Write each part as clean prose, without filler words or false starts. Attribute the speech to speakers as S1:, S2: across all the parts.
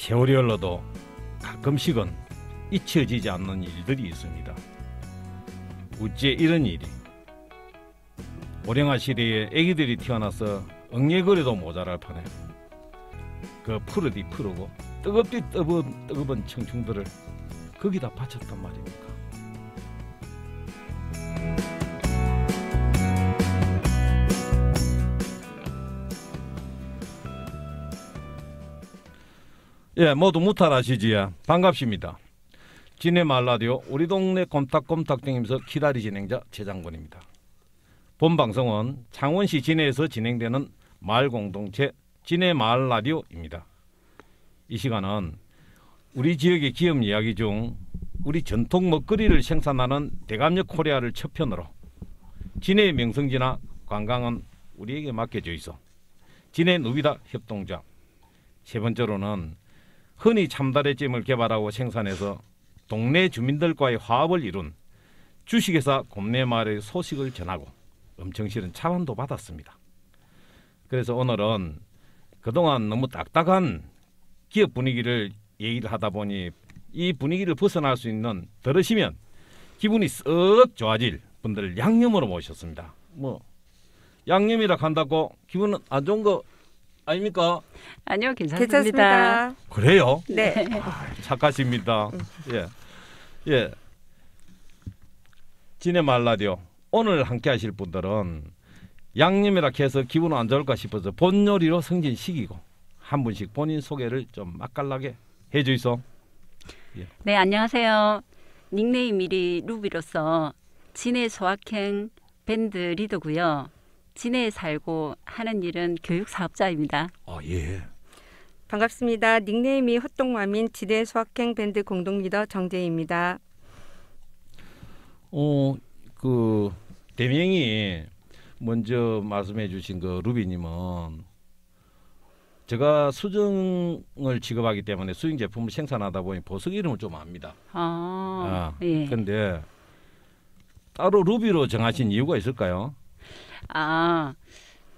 S1: 세월이 흘러도 가끔씩은 잊혀지지 않는 일들이 있습니다. 어째 이런 일이? 고령화 시대에 아기들이 태어나서 엉예거려도 모자랄 판에 그 푸르디 푸르고 뜨겁디 뜨거운 청춘들을 거기다 바쳤단 말입니까? 예, 모두 무탈하시지요. 반갑습니다. 진해 마을라디오 우리 동네 꼼딱꼼딱 댕기면서 기다리 진행자 최장군입니다. 본 방송은 창원시 진해에서 진행되는 마을 공동체 진해 마을 라디오입니다. 이 시간은 우리 지역의 기업 이야기 중 우리 전통 먹거리를 생산하는 대감역 코리아를 첫 편으로 진해의 명성지나 관광은 우리에게 맡겨져 있어 진해 누비다 협동조합, 세 번째로는 흔히 참다래찜을 개발하고 생산해서 동네 주민들과의 화합을 이룬 주식회사 곰내마을의 소식을 전하고 엄청 실은 차원도 받았습니다. 그래서 오늘은 그동안 너무 딱딱한 기업 분위기를 얘기를 하다 보니 이 분위기를 벗어날 수 있는, 들으시면 기분이 썩 좋아질 분들을 양념으로 모셨습니다. 뭐 양념이라 한다고 기분은 안 좋은 거 아닙니까?
S2: 아니요, 괜찮습니다.
S1: 그래요?
S2: 네.
S1: 착하십니다. 예. 진해 마을 라디오 오늘 함께 하실 분들은 양념이라 해서 기분 안 좋을까 싶어서 본 요리로 승진시키고 한 분씩 본인 소개를 좀 맛깔나게 해주이소. 예.
S2: 네, 안녕하세요. 닉네임이 루비로서 진해 소확행 밴드 리더고요. 진해에 살고 하는 일은 교육 사업자입니다.
S1: 아, 예.
S3: 반갑습니다. 닉네임이 호떡맘인 진해 소확행 밴드 공동 리더 정재희입니다.
S1: 그 대명이 먼저 말씀해 주신 그 루비님은 제가 수정을 취급하기 때문에 수정 제품을 생산하다 보니 보석 이름을 좀 압니다.
S2: 예.
S1: 근데 따로 루비로 정하신 이유가 있을까요?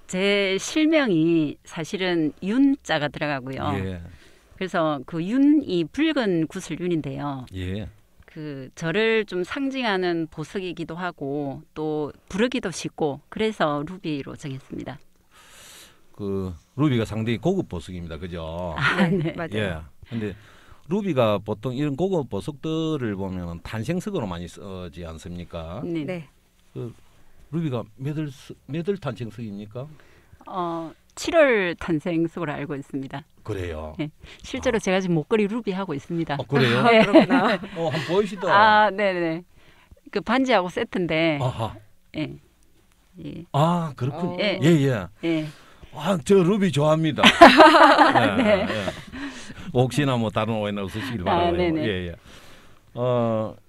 S2: 제 실명이 사실은 윤자가 들어가고요.
S1: 예.
S2: 그래서 그 윤이 붉은 구슬윤인데요.
S1: 예.
S2: 그 저를 좀 상징하는 보석이기도 하고 또 부르기도 쉽고 그래서 루비로 정했습니다.
S1: 그 루비가 상당히 고급 보석입니다. 그죠?
S3: 네, 맞아요.
S1: 예. 근데 루비가 보통 이런 고급 보석들을 보면 탄생석으로 많이 쓰지 않습니까?
S3: 네.
S1: 그 루비가 몇월 탄생석입니까?
S2: 7월 탄생석으로 알고 있습니다.
S1: 그래요.
S2: 네. 실제로 제가 지금 목걸이 루비 하고 있습니다.
S1: 그래요?
S2: 네.
S3: 그렇구나.
S1: 한번 보이시다.
S2: 네네. 그 반지하고 세트인데.
S1: 아하.
S2: 예. 예.
S1: 그렇군요.
S2: 예.
S1: 예. 저 루비 좋아합니다. 네. 혹시나 뭐 다른 오해는 없으시길 바라고요.
S2: 네네.
S1: 예.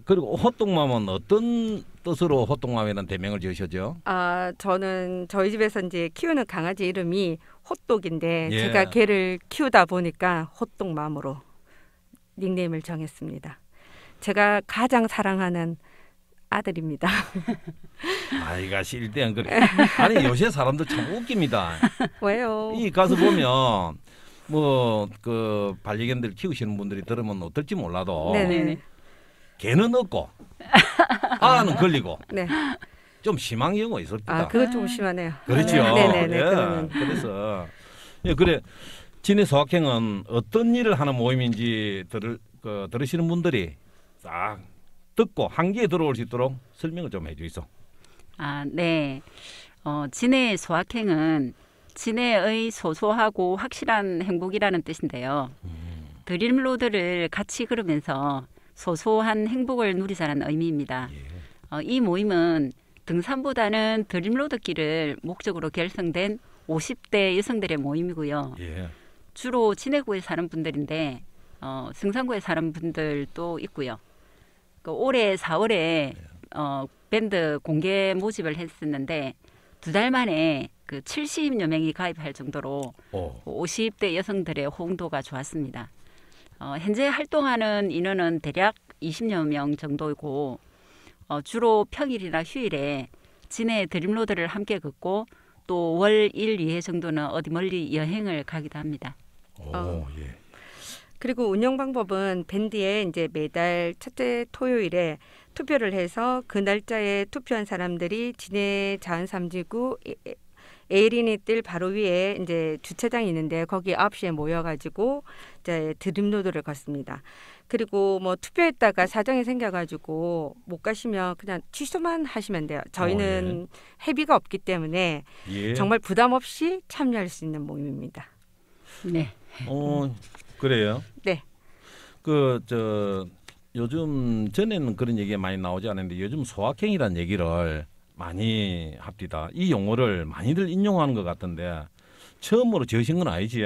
S1: 그리고 호떡맘은 어떤 뜻으로 호떡맘이라는 대명을 지으셨죠?
S3: 저는 저희 집에서 이제 키우는 강아지 이름이 호떡인데
S1: 예.
S3: 제가 걔를 키우다 보니까 호떡맘으로 닉네임을 정했습니다. 제가 가장 사랑하는 아들입니다.
S1: 아이가 실대한 그래. 아니 요새 사람들 참 웃깁니다.
S3: 왜요?
S1: 이 가서 보면 뭐 그 반려견들 키우시는 분들이 들으면 어떨지 몰라도
S3: 네네.
S1: 개는 없고 아는 걸리고
S3: 네.
S1: 좀 심한 경우가 있습니다.
S3: 그거 좀 심하네요.
S1: 그렇죠.
S3: 네네네.
S1: 예. 그래서 그래 진해 소확행은 어떤 일을 하는 모임인지 들으시는 분들이 싹 듣고 한기에 들어올 수 있도록 설명을 좀 해주이소.
S2: 네. 진해 소확행은 진해의 소소하고 확실한 행복이라는 뜻인데요. 드림로드를 같이 걸으면서 소소한 행복을 누리자는 의미입니다. 이 모임은 등산보다는 드림로드길을 목적으로 결성된 50대 여성들의 모임이고요. 주로 진해구에 사는 분들인데 승산구에 사는 분들도 있고요. 올해 4월에 밴드 공개 모집을 했었는데 2달 만에 그 70여 명이 가입할 정도로 50대 여성들의 호응도가 좋았습니다. 현재 활동하는 인원은 대략 20여 명 정도이고 주로 평일이나 휴일에 진해 드림로드를 함께 걷고 또 월 1, 2회 정도는 어디 멀리 여행을 가기도 합니다.
S1: 예.
S3: 그리고 운영 방법은 밴드에 이제 매달 첫째 토요일에 투표를 해서 그 날짜에 투표한 사람들이 진해 자연삼지구 에이린이 뜰 바로 위에 이제 주차장이 있는데 거기 9시에 모여가지고 이제 드림로드를 걷습니다. 그리고 뭐 투표했다가 사정이 생겨가지고 못 가시면 그냥 취소만 하시면 돼요. 저희는 회비가 없기 때문에
S1: 예.
S3: 정말 부담 없이 참여할 수 있는 모임입니다.
S2: 네.
S1: 그래요?
S3: 네.
S1: 요즘 전에는 그런 얘기가 많이 나오지 않았는데 요즘 소확행이라는 얘기를 많이 합디다. 이 용어를 많이들 인용하는 것 같은데 처음으로 지으신 건 아니지?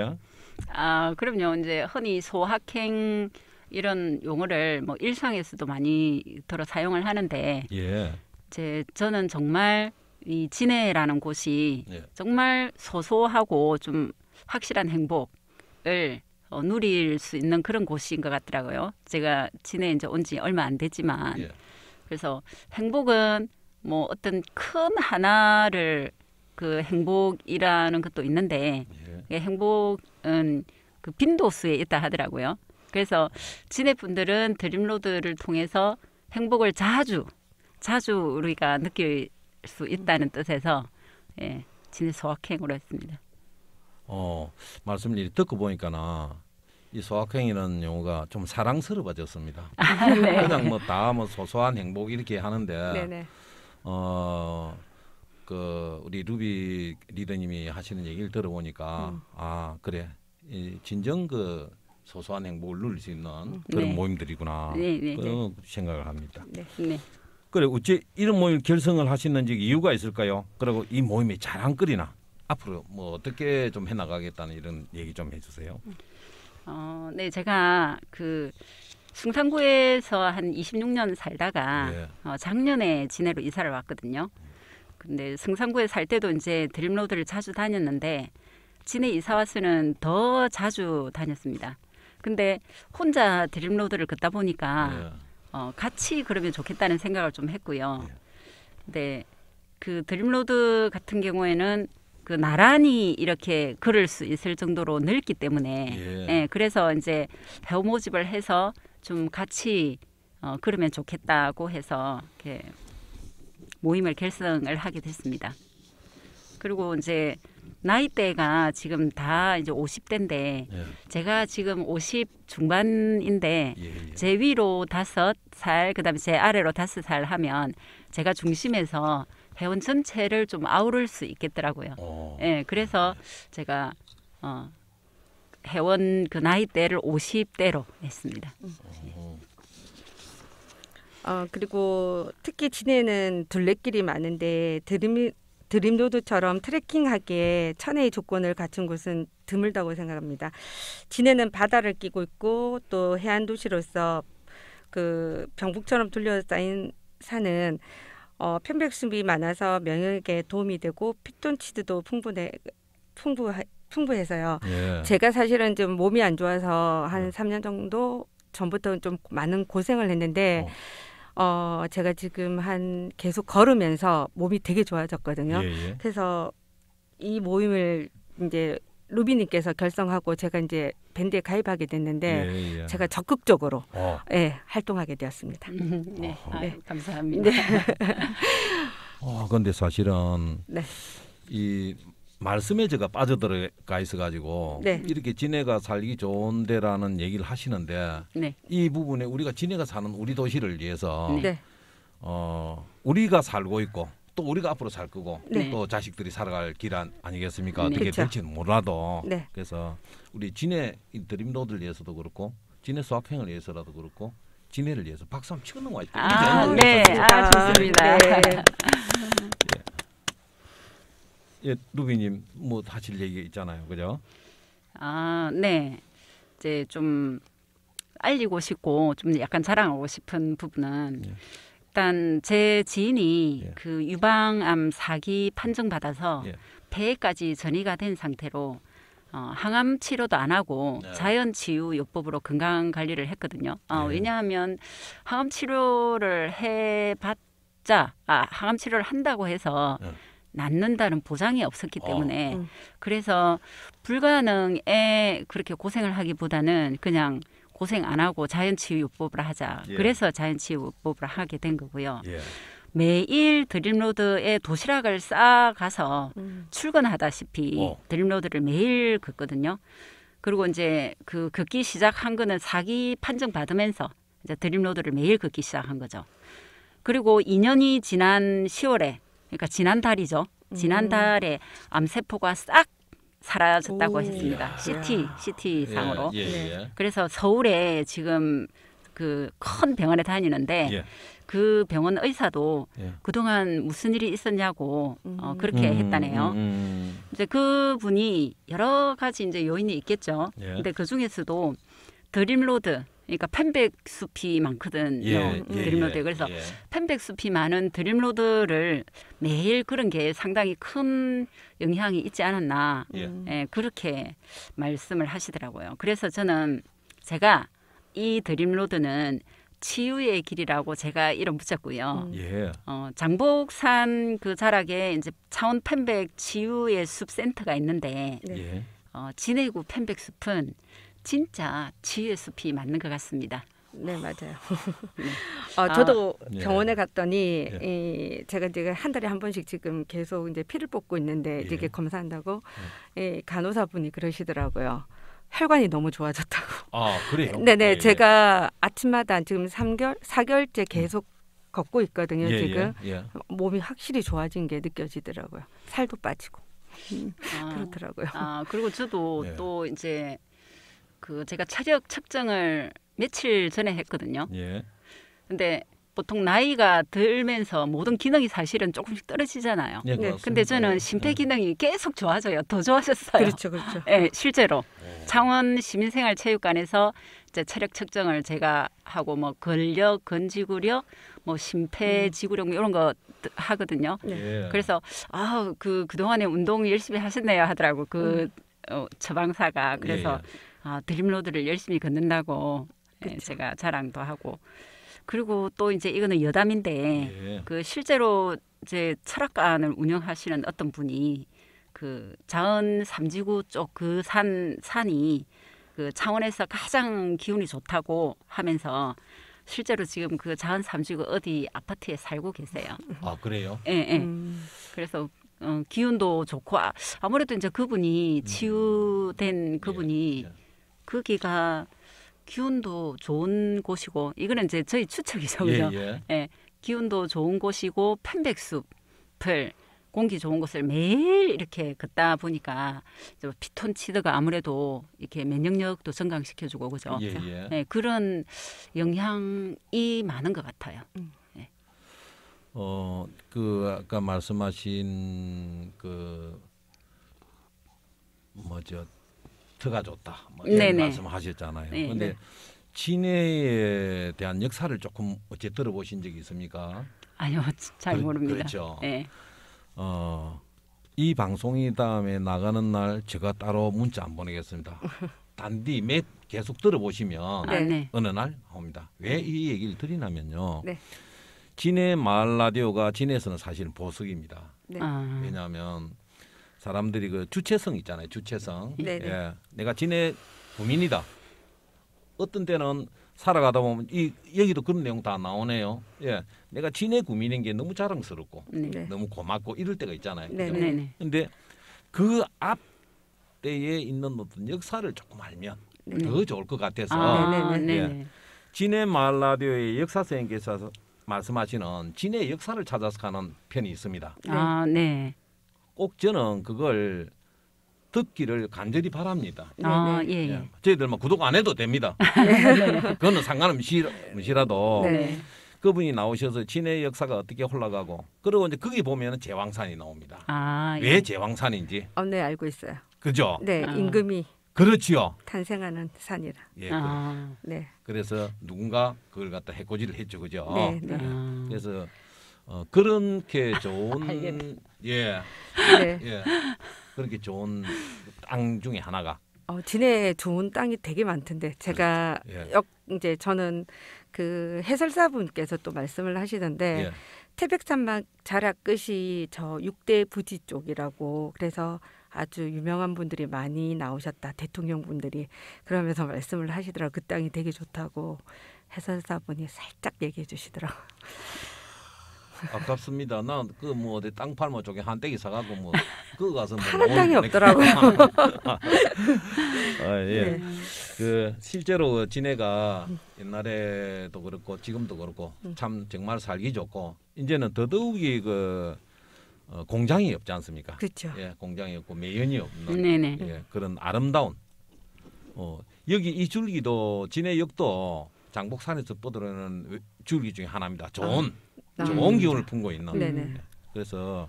S2: 그럼요. 이제 흔히 소확행 이런 용어를 뭐 일상에서도 많이 들어 사용을 하는데
S1: 예.
S2: 이제 저는 정말 이 진해라는 곳이
S1: 예.
S2: 정말 소소하고 좀 확실한 행복을 누릴 수 있는 그런 곳인 것 같더라고요. 제가 진해에 이제 온 지 얼마 안 됐지만
S1: 예.
S2: 그래서 행복은 뭐 어떤 큰 하나를 그 행복이라는 것도 있는데
S1: 예.
S2: 행복은 그 빈도수에 있다 하더라고요. 그래서 진해 분들은 드림로드를 통해서 행복을 자주 우리가 느낄 수 있다는 뜻에서 진해 소확행으로 했습니다.
S1: 말씀을 이렇게 듣고 보니까나 이 소확행이라는 용어가 좀 사랑스러워졌습니다.
S2: 네.
S1: 그냥 뭐 다 뭐 소소한 행복 이렇게 하는데
S3: 네네.
S1: 우리 루비 리더님이 하시는 얘기를 들어보니까 그래 진정 그 소소한 행복을 누릴 수 있는 그런
S2: 네.
S1: 모임들이구나
S2: 네.
S1: 그런 생각을 합니다.
S2: 네.
S1: 그래 어째 이런 모임 결성을 하시는지 이유가 있을까요? 그리고 이 모임의 자랑거리나 앞으로 뭐 어떻게 좀 해나가겠다는 이런 얘기 좀 해주세요.
S2: 네, 제가 그 숭산구에서 한 26년 살다가 작년에 진해로 이사를 왔거든요. 근데 숭산구에 살 때도 이제 드림로드를 자주 다녔는데 진해 이사 와서는 더 자주 다녔습니다. 근데 혼자 드림로드를 걷다 보니까 같이 그러면 좋겠다는 생각을 좀 했고요. 근데 그 드림로드 같은 경우에는 그 나란히 이렇게 걸을 수 있을 정도로 넓기 때문에 그래서 이제 회원 모집을 해서 좀 같이 걸으면 좋겠다고 해서 이렇게 모임을 결성을 하게 됐습니다. 그리고 이제 나이대가 지금 다 이제 50대인데 제가 지금 50 중반인데 제 위로 5살 그다음에 제 아래로 5살 하면 제가 중심에서 회원 전체를 좀 아우를 수 있겠더라고요. 그래서 제가 회원 그 나이대를 50대로 했습니다.
S3: 그리고 특히 진해는 둘레길이 많은데 드림로드처럼 트레킹하기에 천혜의 조건을 갖춘 곳은 드물다고 생각합니다. 진해는 바다를 끼고 있고 또 해안 도시로서 그 병북처럼 둘러싸인 산은 편백숲이 많아서 면역에 도움이 되고 피톤치드도 풍부해서요. 제가 사실은 좀 몸이 안 좋아서 한 3년 정도 전부터 좀 많은 고생을 했는데 제가 지금 계속 걸으면서 몸이 되게 좋아졌거든요. 그래서 이 모임을 이제 루비님께서 결성하고 제가 이제 밴드에 가입하게 됐는데 제가 적극적으로 활동하게 되었습니다.
S2: 네, 감사합니다.
S1: 그런데 사실은 이 말씀에 제가 빠져들어가 있어가지고 이렇게 진해가 살기 좋은 데라는 얘기를 하시는데 이 부분에 우리가 진해가 사는 우리 도시를 위해서 우리가 살고 있고 또 우리가 앞으로 살 거고 또 자식들이 살아갈 길 아니겠습니까? 어떻게
S3: 그렇죠.
S1: 될지는 몰라도 그래서 우리 진해 드림로드를 위해서도 그렇고 진해 소확행을 위해서라도 그렇고 진해를 위해서 박수 한번 치고 넘어가죠.
S2: 좋습니다.
S1: 루비님 뭐 하실 얘기 있잖아요, 그죠?
S2: 이제 좀 알리고 싶고 좀 약간 자랑하고 싶은 부분은 일단 제 지인이 그 유방암 4기 판정 받아서 폐까지 전이가 된 상태로 항암 치료도 안 하고 자연 치유 요법으로 건강 관리를 했거든요. 왜냐하면 항암 치료를 해봤자 항암 치료를 한다고 해서 낫는다는 보장이 없었기 때문에
S3: 음.
S2: 그래서 불가능에 그렇게 고생을 하기보다는 그냥 고생 안 하고 자연치유요법을 하자.
S1: 예.
S2: 그래서 자연치유요법을 하게 된 거고요.
S1: 예.
S2: 매일 드림로드에 도시락을 싸가서 출근하다시피 드림로드를 매일 걷거든요. 그리고 이제 그 걷기 시작한 거는 사기 판정 받으면서 이제 드림로드를 매일 걷기 시작한 거죠. 그리고 2년이 지난 10월에 그러니까 지난달이죠. 지난달에 암세포가 싹 사라졌다고
S3: 오.
S2: 했습니다.
S3: 이야.
S2: CT 상으로.
S1: 예. 예.
S2: 그래서 서울에 지금 그 큰 병원에 다니는데
S1: 예.
S2: 그 병원 의사도
S1: 예.
S2: 그동안 무슨 일이 있었냐고 그렇게 했다네요. 이제 그분이 여러 가지 이제 요인이 있겠죠.
S1: 예.
S2: 근데 그 중에서도 드림로드 그러니까 편백숲이 많거든요. 드림로드에. 그래서
S1: 예.
S2: 편백숲이 많은 드림로드를 매일 그런 게 상당히 큰 영향이 있지 않았나.
S1: 예.
S2: 예, 그렇게 말씀을 하시더라고요. 그래서 저는 제가 이 드림로드는 치유의 길이라고 제가 이름 붙였고요.
S1: 예.
S2: 장복산 그 자락에 이제 차원 편백 치유의 숲 센터가 있는데
S3: 네.
S1: 예.
S2: 진해구 편백숲은 진짜 치유의 숲이 맞는 것 같습니다.
S3: 네, 맞아요.
S2: 네.
S3: 저도
S1: 예.
S3: 병원에 갔더니
S1: 예.
S3: 제가 이제 한 달에 한 번씩 지금 계속 이제 피를 뽑고 있는데
S1: 예.
S3: 이렇게 검사한다고 간호사분이 그러시더라고요. 혈관이 너무 좋아졌다고.
S1: 아, 그래요?
S3: 네네,
S1: 예.
S3: 제가 아침마다 지금 4개월째 계속 걷고 있거든요.
S1: 예,
S3: 지금
S1: 예.
S3: 몸이 확실히 좋아진 게 느껴지더라고요. 살도 빠지고 그렇더라고요.
S2: 그리고 저도
S1: 예.
S2: 또 이제 그 제가 체력 측정을 며칠 전에 했거든요.
S1: 예.
S2: 근데 보통 나이가 들면서 모든 기능이 사실은 조금씩 떨어지잖아요.
S1: 예,
S3: 네.
S1: 그렇습니다.
S2: 근데 저는
S1: 예.
S2: 심폐 기능이 계속 좋아져요. 더 좋아졌어요.
S3: 그렇죠, 그렇죠.
S2: 네, 실제로
S1: 예.
S2: 창원 시민생활체육관에서 이제 체력 측정을 제가 하고 뭐 근력, 근지구력, 뭐 심폐지구력 이런 거 하거든요.
S1: 예.
S2: 그래서 그동안에 운동 열심히 하셨네요 하더라고 처방사가. 그래서 드림로드를 열심히 걷는다고 제가 자랑도 하고. 그리고 또 이제 이거는 여담인데
S1: 예.
S2: 그 실제로 이제 철학관을 운영하시는 어떤 분이 그 자은 삼지구 쪽 그 산이 그 창원에서 가장 기운이 좋다고 하면서 실제로 지금 그 자은 삼지구 어디 아파트에 살고 계세요.
S1: 아, 그래요?
S2: 예, 예. 그래서 기운도 좋고 아무래도 이제 그분이 치유된 그분이
S1: 예.
S2: 거기가 기운도 좋은 곳이고 이거는 이제 저희 추측이죠, 그죠?
S1: 예.
S2: 예, 기운도 좋은 곳이고 편백숲을 공기 좋은 곳을 매일 이렇게 걷다 보니까 이제 피톤치드가 아무래도 이렇게 면역력도 증강시켜주고 그죠?
S1: 예.
S2: 예, 그런 영향이 많은 것 같아요.
S1: 그 아까 말씀하신 그 터가 좋다. 뭐 이런
S2: 네네.
S1: 말씀하셨잖아요.
S2: 네,
S1: 근데
S2: 네.
S1: 진해에 대한 역사를 조금 어째 들어보신 적이 있습니까?
S2: 아니요, 잘 모릅니다.
S1: 그렇죠.
S2: 예.
S1: 이 방송이 다음에 나가는 날 제가 따로 문자 안 보내겠습니다. 단디 계속 들어보시면
S2: 네.
S1: 어느 날 옵니다. 왜 이 얘기를 드리냐면요.
S3: 네.
S1: 진해 마을 라디오가 진해에서는 사실은 보석입니다.
S3: 네.
S1: 왜냐하면 사람들이 그 주체성 있잖아요. 주체성.
S3: 네, 네.
S1: 예, 내가 진해 구민이다. 어떤 때는 살아가다 보면 여기도 그런 내용 다 나오네요. 예, 내가 진해 구민인 게 너무 자랑스럽고
S3: 네.
S1: 너무 고맙고 이럴 때가 있잖아요.
S3: 네,
S1: 그죠?
S2: 네네.
S1: 근데 그 앞때에 있는 어떤 역사를 조금 알면
S3: 네.
S1: 더 좋을 것 같아서
S2: 네네.
S1: 진해 마을 라디오의 역사 선생님께서 말씀하시는 진해 역사를 찾아서 가는 편이 있습니다.
S2: 네.
S1: 꼭 저는 그걸 듣기를 간절히 바랍니다.
S2: 예.
S1: 예. 저희들 뭐 구독 안 해도 됩니다. 그거는 상관없이라도
S3: 네.
S1: 그분이 나오셔서 진해 역사가 어떻게 흘러가고 그리고 이제 거기 보면 제왕산이 나옵니다. 왜 제왕산인지
S3: 네, 알고 있어요.
S1: 그죠?
S3: 네, 임금이
S1: 그렇지요.
S3: 탄생하는 산이라.
S1: 예.
S3: 네.
S1: 그래서 누군가 그걸 갖다 해코지를 했죠, 그죠?
S3: 네, 네.
S1: 그래서 그렇게 좋은
S3: 네.
S1: 그렇게 좋은 땅 중에 하나가
S3: 진해에 좋은 땅이 되게 많던데 제가
S1: 예.
S3: 이제 저는 그 해설사분께서 또 말씀을 하시던데
S1: 예.
S3: 태백산맥 자락 끝이 저 6대 부지 쪽이라고 그래서 아주 유명한 분들이 많이 나오셨다. 대통령 분들이 그러면서 말씀을 하시더라고요. 그 땅이 되게 좋다고 해설사분이 살짝 얘기해 주시더라고요.
S1: 아깝습니다. 난 그 뭐 어디 땅 팔모 쪽에 한떼기 사가고 뭐 그거 가서 뭐
S3: 파는 땅이 없더라고요.
S1: 예.
S3: 네.
S1: 그 실제로 진해가 옛날에도 그렇고 지금도 그렇고 참 정말 살기 좋고 이제는 더더욱이 그 공장이 없지 않습니까?
S3: 그렇죠.
S1: 예, 공장이 없고 매연이 없는
S2: 네네.
S1: 예, 그런 아름다운 여기 이 줄기도 진해역도 장복산에서 뻗어오는 줄기 중에 하나입니다. 좋은 기운을 품고 있는.
S3: 네네.
S1: 그래서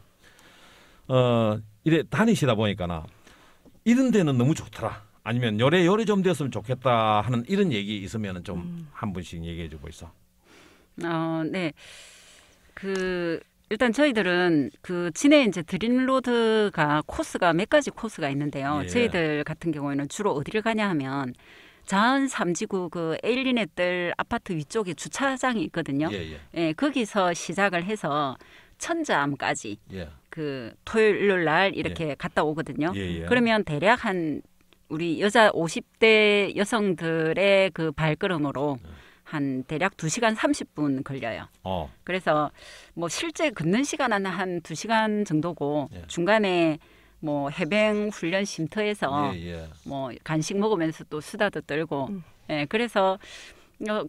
S1: 이래 다니시다 보니까나 이런 데는 너무 좋더라. 아니면 요래 좀 됐으면 좋겠다 하는 이런 얘기 있으면 좀 한 분씩 얘기해 주고 있어.
S2: 네. 일단 저희들은 그 진해 이제 드림로드가 코스가 몇 가지 코스가 있는데요.
S1: 예.
S2: 저희들 같은 경우에는 주로 어디를 가냐 하면 자은 3지구 그 에일리넷들 아파트 위쪽에 주차장이 있거든요.
S1: 예.
S2: 예, 거기서 시작을 해서 천자암까지
S1: 예.
S2: 그 토요일 날 이렇게 갔다 오거든요.
S1: 예.
S2: 그러면 대략 한 우리 여자 50대 여성들의 그 발걸음으로 한 대략 2시간 30분 걸려요. 그래서 뭐 실제 걷는 시간은 한 2시간 정도고
S1: 예.
S2: 중간에 뭐 해병 훈련 쉼터에서
S1: 예.
S2: 뭐 간식 먹으면서 또 수다도 떨고 예, 그래서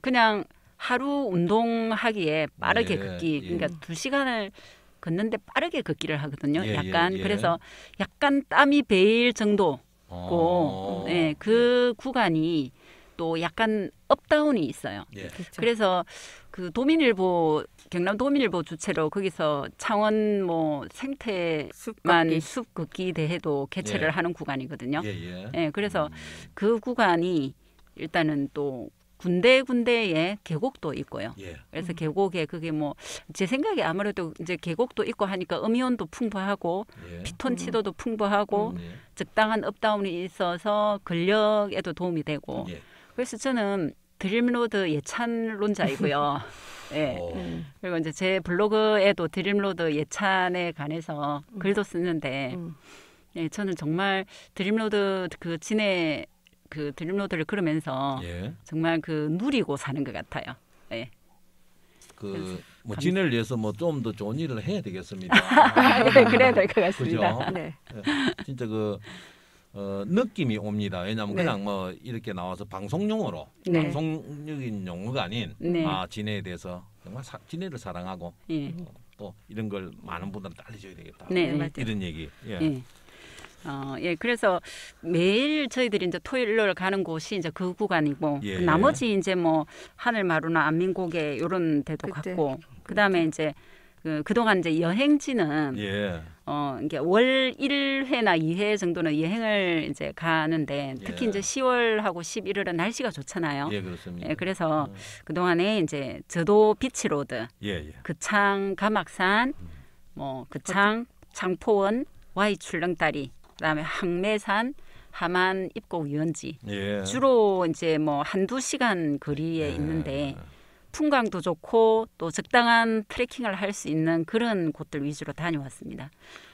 S2: 그냥 하루 운동하기에 빠르게
S1: 예,
S2: 걷기
S1: 예.
S2: 그러니까 2시간을 걷는데 빠르게 걷기를 하거든요.
S1: 예,
S2: 약간
S1: 예.
S2: 그래서 약간 땀이 배일 정도고 예, 그 구간이 또 약간 업다운이 있어요.
S1: 예.
S3: 그렇죠.
S2: 그래서 그 도민일보 경남 도민일보 주최로 거기서 창원 뭐 생태만
S3: 숲걷기.
S2: 숲 걷기 대회도 개최를
S1: 예.
S2: 하는 구간이거든요.
S1: 예.
S2: 예, 그래서 그 구간이 일단은 또 군데군데에 계곡도 있고요.
S1: 예.
S2: 그래서 계곡에 그게 뭐 제 생각에 아무래도 이제 계곡도 있고 하니까 음이온도 풍부하고
S1: 예.
S2: 피톤 치도도 풍부하고
S1: 예.
S2: 적당한 업다운이 있어서 근력에도 도움이 되고
S1: 예.
S2: 그래서 저는 드림로드 예찬론자이고요. 예. 그리고 이제 제 블로그에도 드림로드 예찬에 관해서 글도 쓰는데 예, 저는 정말 드림로드 그 진해 그 드림로드를 걸으면서
S1: 예.
S2: 정말 그 누리고 사는 것 같아요. 예.
S1: 뭐 진해를 위해서 뭐 좀 더 좋은 일을 해야 되겠습니다.
S2: 그래야 될 것 같습니다.
S1: 그죠?
S3: 네.
S1: 예. 진짜 느낌이 옵니다. 왜냐하면
S3: 네.
S1: 그냥 뭐 이렇게 나와서 방송용어로
S2: 네.
S1: 방송적인 용어가 아닌
S2: 네.
S1: 진해에 대해서 정말 진해를 사랑하고
S2: 예.
S1: 또 이런 걸 많은 분들한테 알려줘야 되겠다.
S2: 네.
S3: 맞아요.
S1: 이런 얘기. 예.
S2: 예. 예, 그래서 매일 저희들이 이제 토요일로 가는 곳이 이제 그 구간이고
S1: 예.
S2: 나머지 이제 뭐 하늘마루나 안민고개 이런 데도
S3: 그때.
S2: 갔고 그다음에 이제 그동안 이제 여행지는
S1: 예.
S2: 이게 월 1회나 2회 정도는 여행을 이제 가는데 특히
S1: 예.
S2: 이제 10월하고 11월은 날씨가 좋잖아요.
S1: 예, 그렇습니다.
S2: 예, 그래서 그동안에 이제 저도 비치로드,
S1: 예.
S2: 그창 가막산, 뭐 그창 창포원, Y 출렁다리, 그다음에 항매산, 하만 입곡 유원지
S1: 예.
S2: 주로 이제 뭐 한두 시간 거리에 있는데 풍광도 좋고 또 적당한 트레킹을 할 수 있는 그런 곳들 위주로 다녀왔습니다.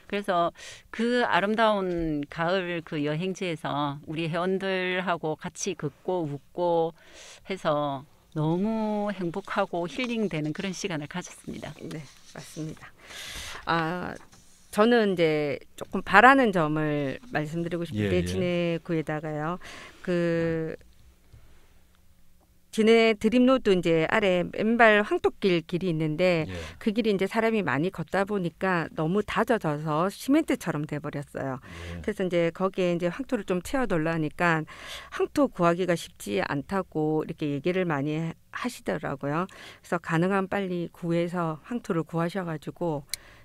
S2: 그래서 그 아름다운 가을 그 여행지에서 우리 회원들하고 같이 걷고 웃고 해서 너무 행복하고 힐링되는 그런 시간을 가졌습니다.
S3: 네, 맞습니다. 저는 이제 조금 바라는 점을 말씀드리고 싶은데
S1: 예.
S3: 진해구에다가요. 진해 드림로드 이제 아래 맨발 황토길 길이 있는데
S1: 예.
S3: 그 길이 이제 사람이 많이 걷다 보니까 너무 다져져서 시멘트처럼 돼 버렸어요.
S1: 예.
S3: 그래서 이제 거기에 이제 황토를 좀 채워 놓으려니까 황토 구하기가 쉽지 않다고 이렇게 얘기를 많이 하시더라고요. 그래서 가능한 빨리 구해서 황토를 구하셔가지고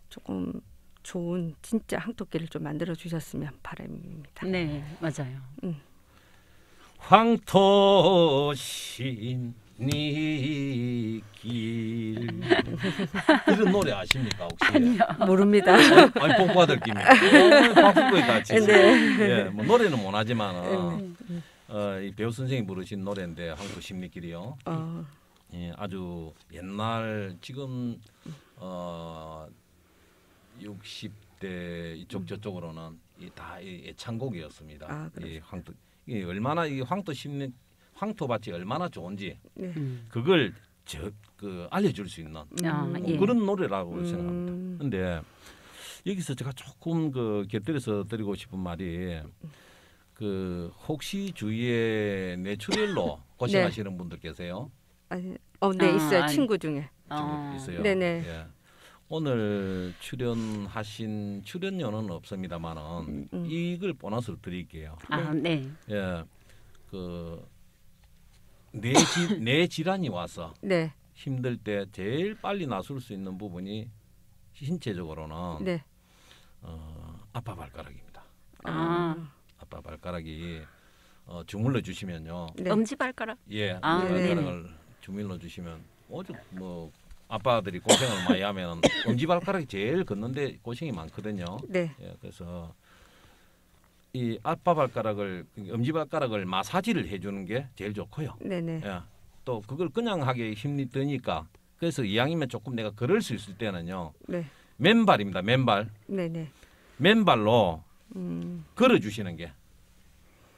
S3: 조금 좋은 진짜 황토길을 좀 만들어 주셨으면 바람입니다.
S2: 네, 맞아요.
S1: 황토신 네 길. 그런 노래 아십니까 혹시?
S2: 아니요.
S3: 모릅니다.
S1: 아니 복 받을 김에 박수부에 같이.
S3: 네.
S1: 예, 뭐 노래는 못하지만은 이 배우 선생님 부르신 노래인데 황토 십리길이요. 예, 아주 옛날 지금 60대 이쪽 저쪽으로는 다 애창곡이었습니다.
S3: 아,
S1: 이 황토 이 얼마나 이 황토밭이 얼마나 좋은지
S3: 네.
S1: 그걸 알려줄 수 있는
S2: 예.
S1: 그런 노래라고 생각합니다. 근데 여기서 제가 조금 곁들여서 드리고 싶은 말이 혹시 주위에 뇌출혈로 고생하시는 분들 계세요?
S3: 아니, 네 있어요. 친구 중에.
S1: 있어요.
S3: 네네.
S1: 예. 오늘 출연료는 없습니다만은 이걸 보너스로 드릴게요.
S2: 네.
S1: 예, 뇌 질환이 와서
S3: 네.
S1: 힘들 때 제일 빨리 나설 수 있는 부분이 신체적으로는
S3: 네.
S1: 아빠 발가락입니다. 아빠 발가락이 주물러 주시면요.
S3: 네.
S2: 엄지발가락.
S1: 예,
S3: 네.
S1: 발가락을 주물러 주시면 오죽 아빠들이 고생을 많이 하면 엄지발가락이 제일 걷는데 고생이 많거든요.
S3: 네.
S1: 예, 그래서 이 아빠 발가락을 엄지발가락을 마사지를 해주는 게 제일 좋고요.
S3: 네네.
S1: 예, 또 그걸 그냥 하기 힘이 드니까 그래서 이왕이면 조금 내가 걸을 수 있을 때는요.
S3: 네.
S1: 맨발입니다. 맨발.
S3: 네네.
S1: 맨발로 걸어주시는 게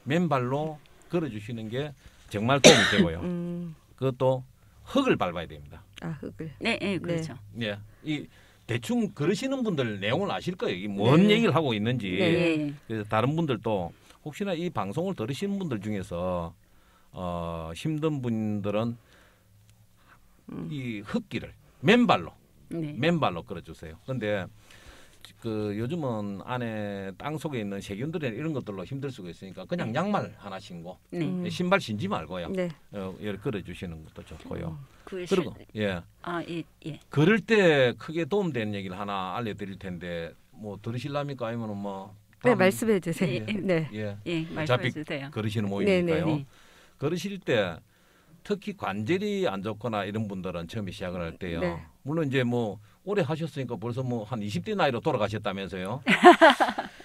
S1: 맨발로 걸어주시는 게 정말 도움이 되고요. 그것도 흙을 밟아야 됩니다.
S3: 흙을.
S2: 네, 그렇죠.
S1: 예, 이 대충 걸으시는 분들 내용을 아실 거예요. 이 뭔
S3: 네.
S1: 얘기를 하고 있는지.
S2: 네.
S1: 그래서 다른 분들도 혹시나 이 방송을 들으시는 분들 중에서 힘든 분들은 이 흙길을 맨발로 걸어주세요. 그런데 요즘은 안에 땅 속에 있는 세균들이 이런 것들로 힘들 수가 있으니까 그냥 양말 하나 신고 신발 신지 말고요.
S3: 네.
S1: 걸어주시는 것도 좋고요.
S2: 그리고
S1: 예.
S2: 예.
S1: 걸을 때 크게 도움되는 얘기를 하나 알려드릴 텐데 뭐 들으실랍니까? 아니면은 뭐
S3: 네, 말씀해 주세요. 네.
S1: 예.
S2: 말씀해
S1: 어차피
S2: 주세요.
S1: 걸으시는 모임이니까요.
S3: 네네.
S1: 걸으실 때 특히 관절이 안 좋거나 이런 분들은 처음에 시작을 할 때요.
S3: 네.
S1: 물론 이제 뭐 오래 하셨으니까 벌써 뭐 한 20대 나이로 돌아가셨다면서요.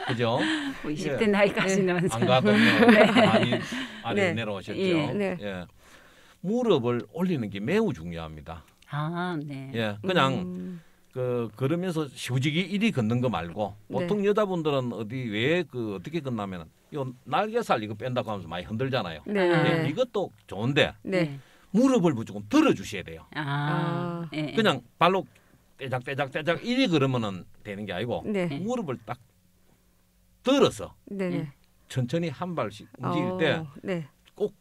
S1: 그죠?
S2: 20대 나이까지는
S1: 안 가도 많이 아래로 내려오셨죠.
S3: 네.
S1: 예. 무릎을 올리는 게 매우 중요합니다.
S2: 네.
S1: 예. 그냥 걸으면서 휴지기 이리 걷는 거 말고 보통 여자분들은 어떻게 걷냐면은 요 날개살 이거 뺀다고 하면서 많이 흔들잖아요.
S3: 네.
S1: 예, 이것도 좋은데
S3: 네.
S1: 무릎을 무조건 들어 주셔야 돼요.
S2: 예.
S1: 그냥 발로 떼작 이리 걸으면은 되는 게 아니고
S3: 네.
S1: 무릎을 딱 들어서
S3: 네.
S1: 천천히 한 발씩 움직일 때
S3: 네.
S1: 꼭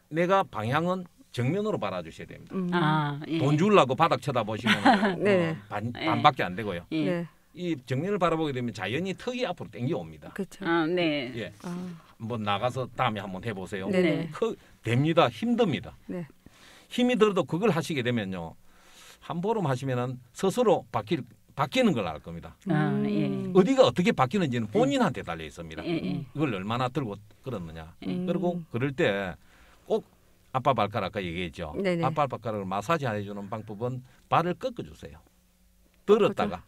S1: 내가 방향은 정면으로 바라주셔야 됩니다.
S2: 예.
S1: 돈 주려고 바닥 쳐다보시면
S3: 네.
S1: 반밖에 안 되고요.
S2: 예.
S3: 네.
S1: 이 정면을 바라보게 되면 자연히 턱이 앞으로 당겨옵니다.
S3: 그렇죠.
S2: 네.
S1: 예, 한번 나가서 다음에 한번 해보세요.
S3: 네네.
S1: 됩니다. 힘듭니다.
S3: 네.
S1: 힘이 들어도 그걸 하시게 되면요, 한 보름 하시면은 스스로 바뀌는 걸 알 겁니다.
S2: 예.
S1: 어디가 어떻게 바뀌는지는 본인한테 달려 있습니다.
S2: 예.
S1: 이걸 얼마나 들고 걸었느냐.
S2: 음.
S1: 그리고 그럴 때 꼭 아빠 발가락 아까 얘기했죠.
S3: 네네.
S1: 아빠 발가락을 마사지 해주는 방법은 발을 꺾어주세요. 들었다가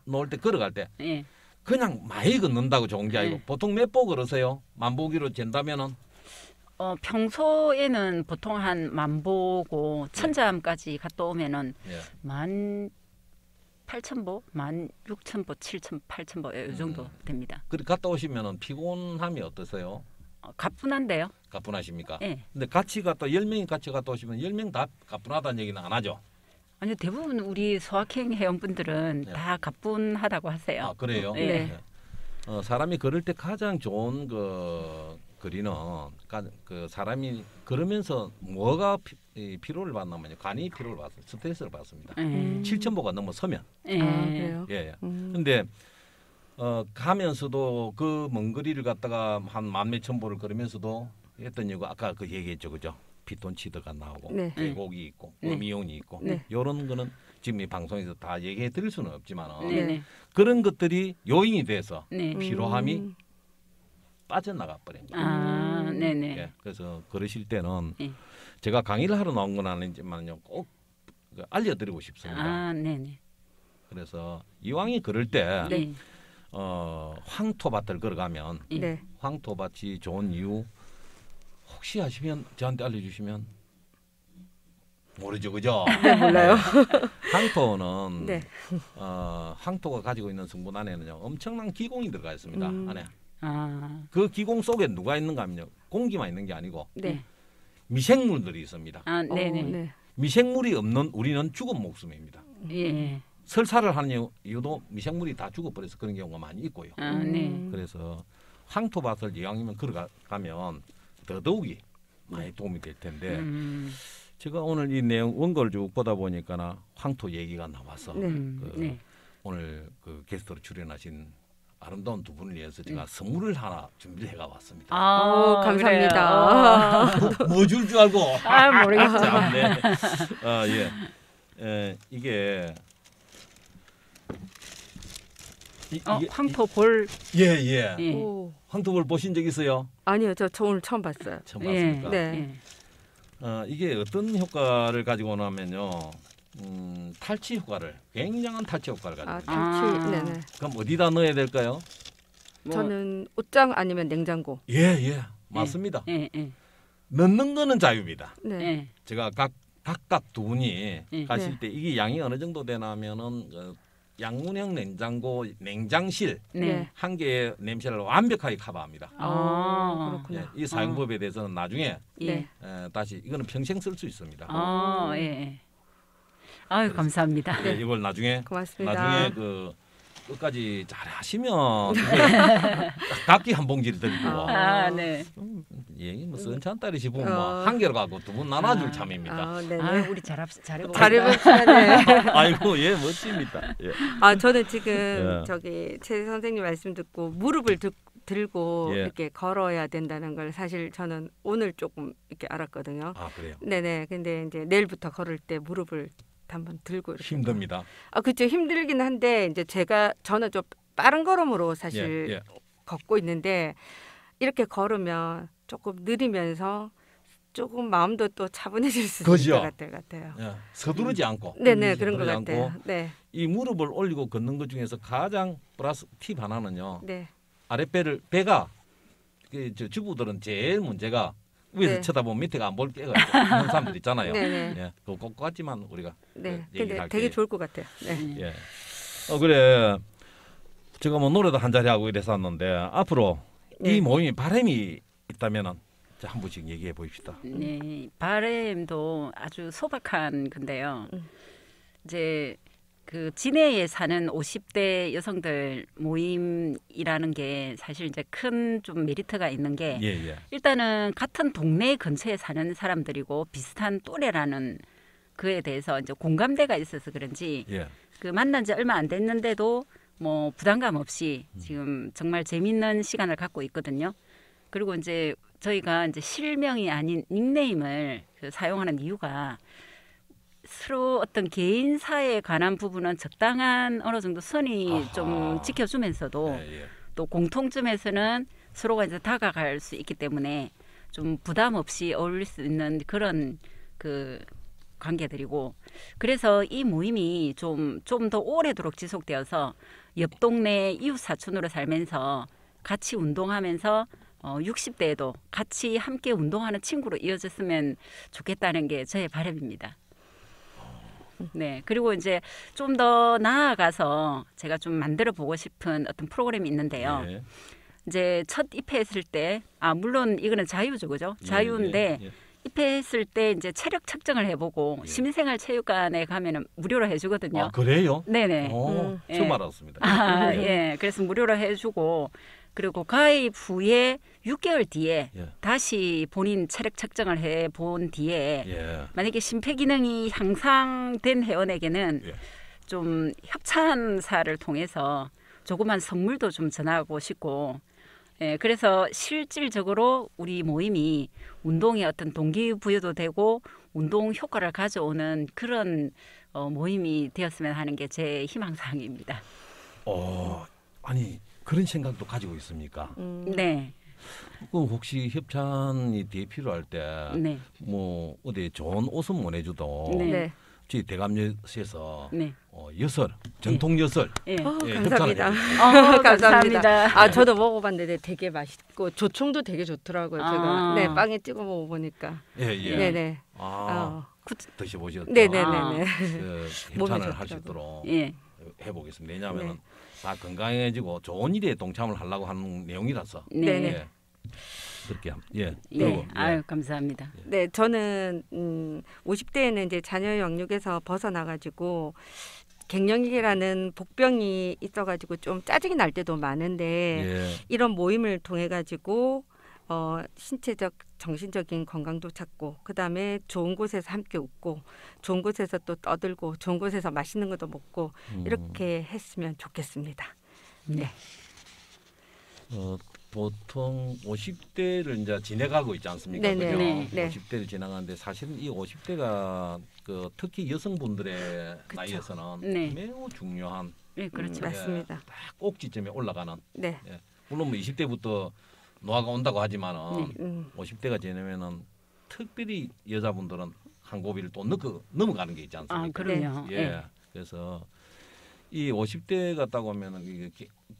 S1: 놓을 때 걸어갈 때
S2: 예.
S1: 그냥 많이 걷는다고 좋은 게 아니고
S2: 네.
S1: 보통 몇 보 걸으세요? 만보기로 잰다면은
S2: 평소에는 보통 한 10,000보고 천잠까지 갔다 오면은
S1: 예.
S2: 18,000보, 16,000보, 7,000, 8,000보 이 정도 됩니다.
S1: 그래 갔다 오시면은 피곤함이 어떠세요?
S2: 가뿐한데요.
S1: 가뿐하십니까?
S2: 예.
S1: 근데 같이 갔다 10명이 같이 갔다 오시면 10명 다 가뿐하다는 얘기는 안 하죠.
S2: 아니요, 대부분 우리 소확행 회원분들은
S1: 네.
S2: 다 가뿐하다고 하세요.
S1: 아 그래요?
S2: 네.
S1: 네. 사람이 걸을 때 가장 좋은 거리는 사람이 걸으면서 뭐가 피로를 받냐면요. 간이 피로를 받습니다. 스트레스를 받습니다. 7,000보가 넘어서면.
S3: 그래요?
S1: 예. 근데 가면서도 그 먼 거리를 갔다가 한 10,000몇천 보를 걸으면서도 했던 이유가 아까 그 얘기했죠, 그죠? 피톤치드가 나오고
S3: 네.
S1: 계곡이 있고 음이온이 있고
S3: 네.
S1: 이런 거는 지금 이 방송에서 다 얘기해 드릴 수는 없지만
S2: 네.
S1: 그런 것들이 요인이 돼서
S2: 네.
S1: 피로함이 빠져나가 버립니다.
S2: 네네.
S1: 예, 그래서 그러실 때는
S2: 예.
S1: 제가 강의를 하러 나온 건 아니지만요, 꼭 알려드리고 싶습니다.
S2: 아, 네네.
S1: 그래서 이왕이 그럴 때
S2: 네.
S1: 황토밭을 걸어가면
S2: 예.
S3: 네.
S1: 황토밭이 좋은 이유 혹시 아시면 저한테 알려주시면. 모르죠, 그죠?
S3: 네, 몰라요.
S1: 황토는
S3: 네.
S1: 황토가 가지고 있는 성분 안에는요 엄청난 기공이 들어가 있습니다. 안에
S2: 아,
S1: 그 기공 속에 누가 있는가 하면요 공기만 있는 게 아니고
S3: 네.
S1: 미생물들이 있습니다.
S2: 아, 네네.
S3: 네.
S1: 미생물이 없는 우리는 죽은 목숨입니다.
S2: 예.
S1: 설사를 하는 이유도 미생물이 다 죽어버려서 그런 경우가 많이 있고요.
S2: 아, 네.
S1: 그래서 황토밭을 이왕이면 걸어가면 더더욱이 많이 도움이 될 텐데 제가 오늘 이 내용 원고를 쭉 보다 보니까 황토 얘기가 나와서
S3: 네.
S2: 네.
S1: 오늘 그 게스트로 출연하신 아름다운 두 분을 위해서 제가 선물을 하나 준비를 해가 왔습니다.
S2: 아,
S3: 감사합니다.
S1: 뭐 줄 줄 알고?
S2: 아, 모르겠어요.
S1: 참, 네. 이게 이게
S2: 황토 볼.
S1: 예.
S2: 예.
S3: 오.
S1: 황토볼 보신 적 있어요?
S3: 아니요, 저 오늘 처음 봤어요.
S1: 처음
S2: 예.
S1: 봤습니까?
S3: 네.
S2: 예.
S1: 이게 어떤 효과를 가지고 오냐면요. 탈취 효과를 굉장한 탈취 효과를 가지고.
S3: 탈취. 네네.
S1: 그럼 어디다 넣어야 될까요?
S2: 뭐,
S3: 저는 옷장 아니면 냉장고.
S1: 예, 맞습니다.
S2: 예.
S1: 넣는 거는 자유입니다.
S3: 네.
S2: 예.
S1: 제가 각각 두 분이
S2: 예.
S1: 가실
S3: 네.
S1: 때 이게 양이 어느 정도 되냐면은 양문형 냉장고 냉장실
S2: 네.
S1: 한 개의 냄새를 완벽하게 커버합니다.
S2: 아,
S3: 그렇구나.
S1: 이 사용법에 대해서는 나중에
S2: 예.
S1: 다시 이거는 평생 쓸 수 있습니다.
S2: 아, 예. 아유, 감사합니다.
S1: 네, 이걸 나중에
S3: 고맙습니다.
S1: 그 끝까지 잘 하시면 각기 한 봉지를 드리고
S2: 아, 네.
S1: 얘기 뭐 선찬 딸이 싶으면
S3: 어.
S1: 뭐한 개로 가고 두 분 나눠줄 참입니다.
S3: 아, 네네.
S2: 아, 우리 잘해보고.
S3: 잘해봅시다. 네.
S1: 아이고 예 멋집니다. 예.
S3: 저는 지금
S1: 예.
S3: 저기 최 선생님 말씀 듣고 무릎을 들고
S1: 예.
S3: 이렇게 걸어야 된다는 걸 사실 저는 오늘 조금 이렇게 알았거든요.
S1: 아 그래요.
S3: 네네. 근데 이제 내일부터 걸을 때 무릎을 한번 들고 이렇게.
S1: 힘듭니다.
S3: 그렇죠. 힘들긴 한데 이제 저는 좀 빠른 걸음으로 사실
S1: 예.
S3: 걷고 있는데 이렇게 걸으면 조금 느리면서 조금 마음도 또 차분해질 수 있을
S1: 그죠?
S3: 것 같아요.
S1: 예. 서두르지 않고.
S3: 네네 그런 것
S1: 서두르지
S3: 같아요.
S1: 않고
S3: 네.
S1: 이 무릎을 올리고 걷는 것 중에서 가장 플러스 팁 하나는요.
S3: 네.
S1: 배가 저 주부들은 제일 문제가 위에서
S3: 네.
S1: 쳐다보면 밑에가 안 보일 때가 있는 사람들 있잖아요.
S3: 네네.
S1: 예, 그거 꼭 같지만 우리가
S3: 네.
S1: 얘기를
S3: 근데
S1: 할게요.
S3: 되게 좋을 것 같아요. 네.
S1: 예. 그래. 제가 뭐 노래도 한 자리 하고 이랬었는데 앞으로
S3: 네.
S1: 이 모임이 바람이 있다면은 한 분씩 얘기해 보십시다.
S2: 네, 바램도 아주 소박한 건데요. 이제 그 진해에 사는 50대 여성들 모임이라는 게 사실 이제 큰 좀 메리트가 있는 게
S1: 예.
S2: 일단은 같은 동네 근처에 사는 사람들이고 비슷한 또래라는 그에 대해서 이제 공감대가 있어서 그런지
S1: 예.
S2: 그 만난 지 얼마 안 됐는데도 뭐 부담감 없이 지금 정말 재밌는 시간을 갖고 있거든요. 그리고 이제 저희가 이제 실명이 아닌 닉네임을 사용하는 이유가 서로 어떤 개인사에 관한 부분은 적당한 어느 정도 선이
S1: 아하.
S2: 좀 지켜주면서도
S1: 예.
S2: 또 공통점에서는 서로가 이제 다가갈 수 있기 때문에 좀 부담 없이 어울릴 수 있는 그런 그 관계들이고 그래서 이 모임이 좀 더 오래도록 지속되어서 옆 동네 이웃 사촌으로 살면서 같이 운동하면서 60대에도 같이 함께 운동하는 친구로 이어졌으면 좋겠다는 게 저의 바람입니다. 네, 그리고 이제 좀 더 나아가서 제가 좀 만들어 보고 싶은 어떤 프로그램이 있는데요.
S1: 예.
S2: 이제 첫 입회했을 때, 물론 이거는 자유죠, 그죠? 자유인데
S1: 예.
S2: 입회했을 때 이제 체력 측정을 해보고
S1: 예.
S2: 시민생활체육관에 가면은 무료로 해주거든요.
S1: 아 그래요?
S2: 네네.
S1: 처음
S2: 예.
S1: 알았습니다.
S2: 예. 그래서 무료로 해주고 그리고 가입 후에 6개월 뒤에
S1: 예.
S2: 다시 본인 체력 측정을 해본 뒤에
S1: 예.
S2: 만약에 심폐기능이 향상된 회원에게는
S1: 예.
S2: 좀 협찬사를 통해서 조그만 선물도 좀 전하고 싶고 예, 그래서 실질적으로 우리 모임이 운동의 어떤 동기부여도 되고 운동 효과를 가져오는 그런 모임이 되었으면 하는 게 제 희망사항입니다.
S1: 아니 그런 생각도 가지고 있습니까?
S2: 네.
S1: 그 혹시 협찬이 대피로 할 때
S2: 네.
S1: 뭐 어디 좋은 옷은 못 해줘도
S2: 네.
S3: 네.
S1: 저희 대감여시에서
S2: 네.
S1: 여설 전통 여설
S2: 예.
S1: 예,
S3: 감사합니다.
S1: 협찬을
S2: 감사합니다.
S3: 아 저도 먹어봤는데 되게 맛있고 조청도 되게 좋더라고요.
S2: 아.
S3: 제가 네 빵에 찍어 먹어보니까.
S1: 예예.
S3: 네네.
S1: 아 드셔보셨죠?
S3: 네네네네.
S1: 그
S3: 몸에
S1: 협찬을 할 수
S3: 좋더라고요.
S1: 있도록
S2: 예.
S1: 해보겠습니다. 왜냐하면
S3: 네.
S1: 다 건강해지고 좋은 일에 동참을 하려고 하는 내용이라서.
S2: 네네.
S1: 예. 그렇게 예.
S2: 예.
S1: 그리고,
S2: 아유 감사합니다.
S3: 네, 저는 50대에는 이제 자녀 영육에서 벗어나가지고 갱년기라는 복병이 있어가지고 좀 짜증이 날 때도 많은데
S1: 예.
S3: 이런 모임을 통해 가지고 신체적, 정신적인 건강도 찾고 그다음에 좋은 곳에서 함께 웃고 좋은 곳에서 또 떠들고 좋은 곳에서 맛있는 것도 먹고 이렇게 했으면 좋겠습니다. 네.
S1: 보통 50대를 이제 지나가고 있지 않습니까?
S3: 네네.
S1: 그죠?
S2: 네.
S3: 네.
S1: 50대를 지나가는데 사실은 이 50대가 그 특히 여성분들의
S3: 그쵸.
S1: 나이에서는
S2: 네.
S1: 매우 중요한
S2: 예, 그렇죠.
S3: 맞습니다.
S1: 딱 꼭지점에 올라가는.
S3: 네.
S1: 예. 물론 뭐 20대부터 노화가 온다고 하지만은
S2: 네.
S1: 50대가 지나면은 특별히 여자분들은 한 고비를 또 넘어가는 게 있지 않습니까?
S2: 아, 그럼요.
S1: 예.
S2: 예.
S1: 그래서 이 50대 갔다고 하면은 이게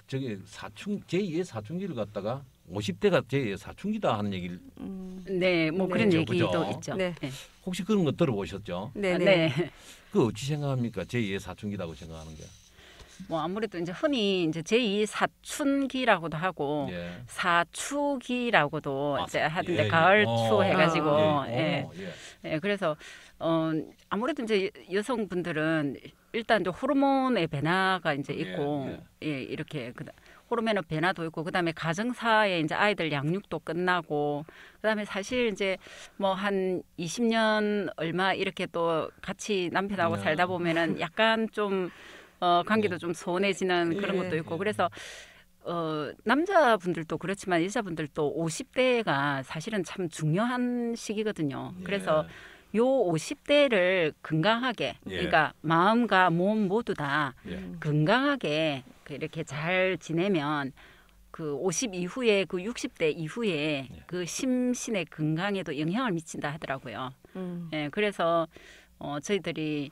S1: 저기 제2의 사춘기를 갖다가 50대가 제2의 사춘기다 하는 얘기를
S2: 네, 뭐
S3: 네.
S2: 그런
S1: 그죠,
S2: 얘기도
S1: 그죠?
S2: 있죠.
S3: 네.
S2: 예.
S1: 혹시 그런 거 들어보셨죠?
S3: 네.
S2: 아,
S3: 네.
S2: 네.
S1: 그 어찌 생각합니까? 제2의 사춘기라고 생각하는 게.
S2: 뭐 아무래도 이제 흔히 이제 제2 사춘기라고도 하고
S1: 예.
S2: 사추기라고도 이제 하던데
S1: 예, 예.
S2: 가을초 해가지고
S1: 예.
S2: 예, 그래서 아무래도 이제 여성분들은 일단 이제 호르몬의 변화가 이제 있고 예, 이렇게 호르몬의 변화도 있고 그다음에 가정사에 이제 아이들 양육도 끝나고 그다음에 사실 이제 뭐 한 20년 얼마 이렇게 또 같이 남편하고
S1: 네.
S2: 살다 보면은 약간 좀 관계도 좀 소원해지는 그런 것도 있고 그래서 남자분들도 그렇지만 여자분들도 50대가 사실은 참 중요한 시기거든요. 그래서 요 50대를 건강하게 그러니까 마음과 몸 모두 다 건강하게 이렇게 잘 지내면 그 50 이후에 그 60대 이후에 그 심신의 건강에도 영향을 미친다 하더라고요. 예, 그래서 저희들이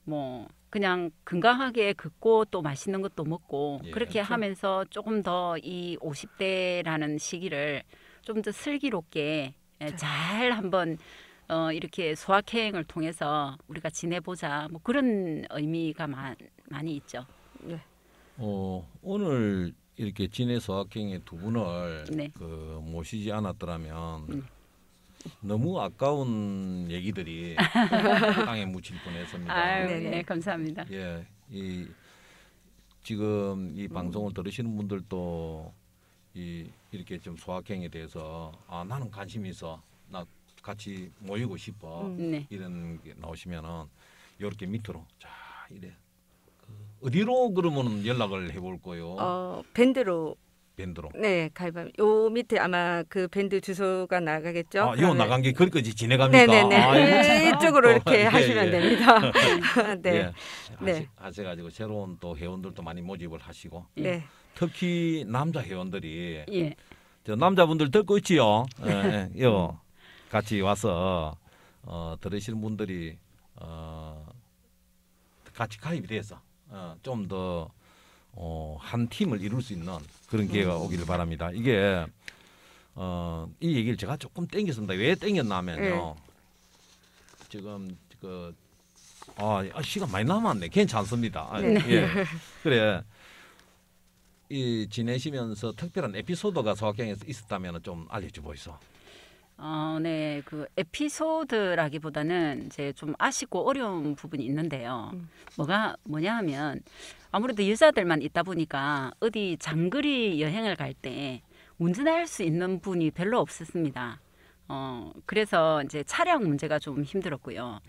S2: 뭐 그냥 건강하게 걷고 또 맛있는 것도 먹고 그렇게
S3: 그렇죠.
S2: 하면서 조금 더 이 50대라는 시기를 좀 더 슬기롭게 잘 한번 이렇게 소확행을 통해서 우리가 지내보자 뭐 그런 의미가 많이 있죠.
S3: 네.
S1: 오늘 이렇게 진해 소확행의 두 분을
S2: 네.
S1: 그 모시지 않았더라면 너무 아까운 얘기들이 땅에 묻힐 뻔했습니다.
S2: 아유,
S3: 네네.
S2: 네, 감사합니다.
S1: 예, 지금 이 방송을 들으시는 분들도 이렇게 좀 소확행에 대해서 나는 관심이 있어, 나 같이 모이고 싶어
S2: 네.
S1: 이런 게 나오시면은 이렇게 밑으로 자 이래 어디로 그러면은 연락을 해볼 거요?
S3: 밴드로
S1: 밴드로.
S3: 네, 가입하면 요 밑에 아마 그 밴드 주소가 나가겠죠.
S1: 요
S3: 그러면-
S1: 나간 게 거기까지 진행합니까?
S3: 네네네.
S1: 이거 참
S3: 이쪽으로
S1: 또,
S3: 이렇게
S1: 예,
S3: 하시면
S1: 예.
S3: 됩니다. 네.
S1: 예.
S3: 네.
S1: 하셔가지고 새로운 또 회원들도 많이 모집을 하시고
S3: 네.
S1: 특히 남자 회원들이
S2: 예.
S1: 저 남자분들 듣고 있지요. 예, 요 같이 와서 들으시는 분들이 같이 가입이 돼서 좀 더 한 팀을 이룰 수 있는 그런 기회가 오기를 바랍니다. 이게 이 얘기를 제가 조금 땡겼습니다. 왜 땡겼냐면요. 지금 시간 많이 남았네. 괜찮습니다.
S3: 네.
S1: 예. 그래. 이 지내시면서 특별한 에피소드가 소확행에서 있었다면 좀 알려줘 보이소.
S2: 네, 그 에피소드라기보다는 이제 좀 아쉽고 어려운 부분이 있는데요. 뭐냐 하면 아무래도 여자들만 있다 보니까 어디 장거리 여행을 갈 때 운전할 수 있는 분이 별로 없었습니다. 그래서 이제 차량 문제가 좀 힘들었고요.